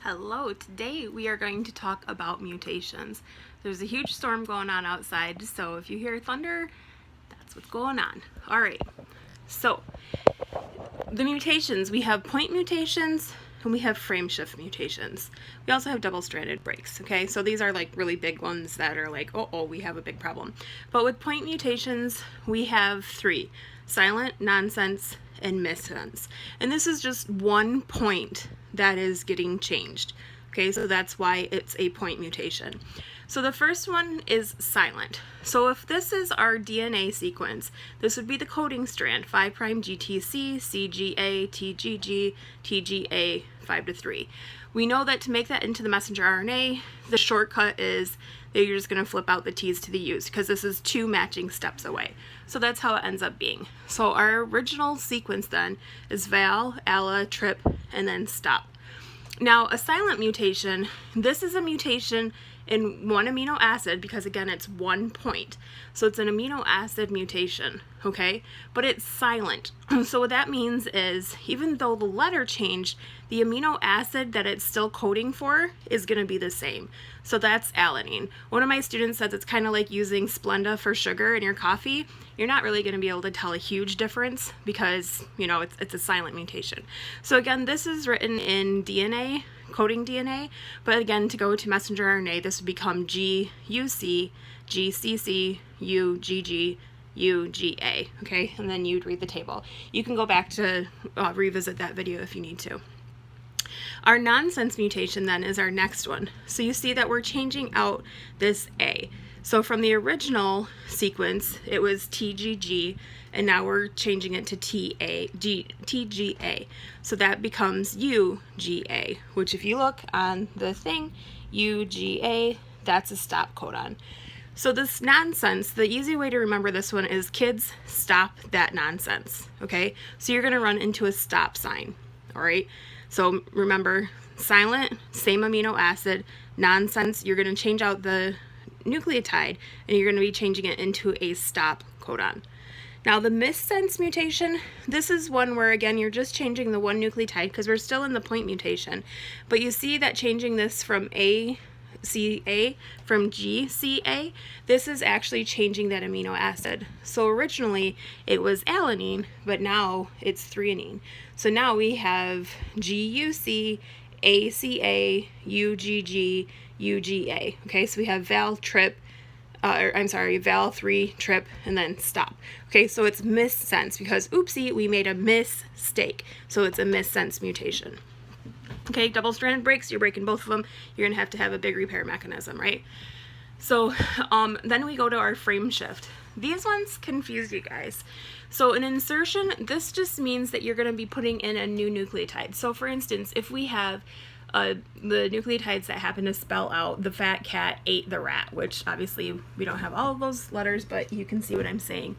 Hello, today we are going to talk about mutations. There's a huge storm going on outside, so if you hear thunder, that's what's going on. Alright, so the mutations, we have point mutations and we have frame shift mutations. We also have double-stranded breaks, okay? So these are like really big ones that are like, oh, we have a big problem. But with point mutations, we have three: silent, nonsense, and missense. And this is just one point that is getting changed. Okay, so that's why it's a point mutation. So the first one is silent. So if this is our DNA sequence, this would be the coding strand, 5' GTC, CGA, TGG, TGA, 5 to 3. We know that to make that into the messenger RNA, the shortcut is that you're just going to flip out the T's to the U's because this is two matching steps away. So that's how it ends up being. So our original sequence then is val, alla, trip, and then stop. Now a silent mutation, this is a mutation in one amino acid because again it's one point. So it's an amino acid mutation, okay? But it's silent. So what that means is even though the letter changed, the amino acid that it's still coding for is going to be the same. So that's alanine. One of my students says it's kind of like using Splenda for sugar in your coffee. You're not really going to be able to tell a huge difference because, you know, it's a silent mutation. So again, this is written in DNA, coding DNA, but again, to go to messenger RNA, this would become GUC, GCC, UGG, UGA, okay? And then you'd read the table. You can go back to revisit that video if you need to. Our nonsense mutation then is our next one. So you see that we're changing out this A. So from the original sequence, it was TGG, and now we're changing it to TGA. So that becomes UGA, which if you look on the thing, UGA, that's a stop codon. So this nonsense, the easy way to remember this one is kids, stop that nonsense, okay? So you're gonna run into a stop sign, all right? So remember, silent, same amino acid, nonsense, you're gonna change out the nucleotide and you're going to be changing it into a stop codon. Now the missense mutation, this is one where again you're just changing the one nucleotide because we're still in the point mutation, but you see that changing this from ACA from GCA, this is actually changing that amino acid. So originally it was alanine, but now it's threonine. So now we have GUC, ACA, UGG, UGA. Okay, so we have val, trip, val, 3, trip, and then stop. Okay, so it's missense because, oopsie, we made a mistake. So it's a missense mutation. Okay, double-stranded breaks, you're breaking both of them. You're going to have a big repair mechanism, right? So then we go to our frame shift. These ones confuse you guys. So an insertion, this just means that you're going to be putting in a new nucleotide. So for instance, if we have the nucleotides that happen to spell out the fat cat ate the rat, which obviously we don't have all of those letters, but you can see what I'm saying.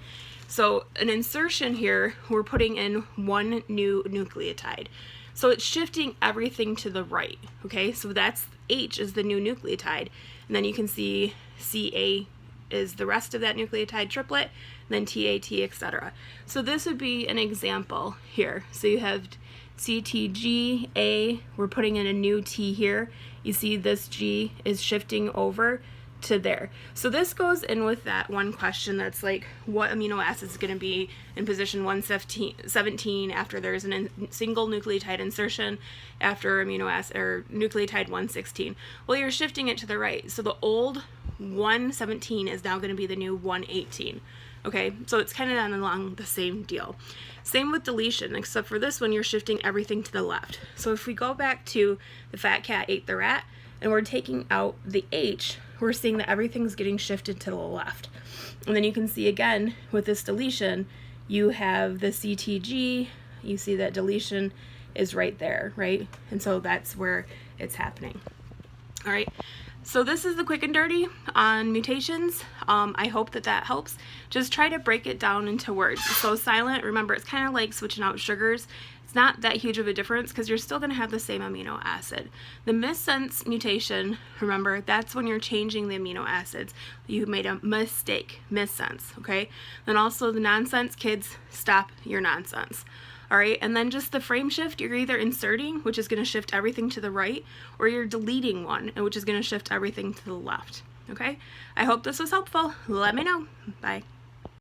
So an insertion here, we're putting in one new nucleotide. So it's shifting everything to the right, okay? So that's H is the new nucleotide, and then you can see CA is the rest of that nucleotide triplet, and then TAT, etc. So this would be an example here. So you have CTGA, we're putting in a new T here. You see this G is shifting over to there. So this goes in with that one question that's like, what amino acid is going to be in position 117 after there's a single nucleotide insertion after amino acid or nucleotide 116? Well, you're shifting it to the right. So the old 117 is now going to be the new 118. Okay, so it's kind of along the same deal. Same with deletion, except for this one, you're shifting everything to the left. So if we go back to the fat cat ate the rat, and we're taking out the H, we're seeing that everything's getting shifted to the left. And then you can see again, with this deletion, you have the CTG, you see that deletion is right there, right? And so that's where it's happening. All right. So this is the quick and dirty on mutations. I hope that helps. Just try to break it down into words. So silent, remember, it's kind of like switching out sugars. It's not that huge of a difference because you're still going to have the same amino acid. The missense mutation, remember, that's when you're changing the amino acids. You made a mistake, missense, okay? Then also the nonsense, kids, stop your nonsense. All right, and then just the frame shift, you're either inserting, which is going to shift everything to the right, or you're deleting one, which is going to shift everything to the left. Okay, I hope this was helpful. Let me know. Bye.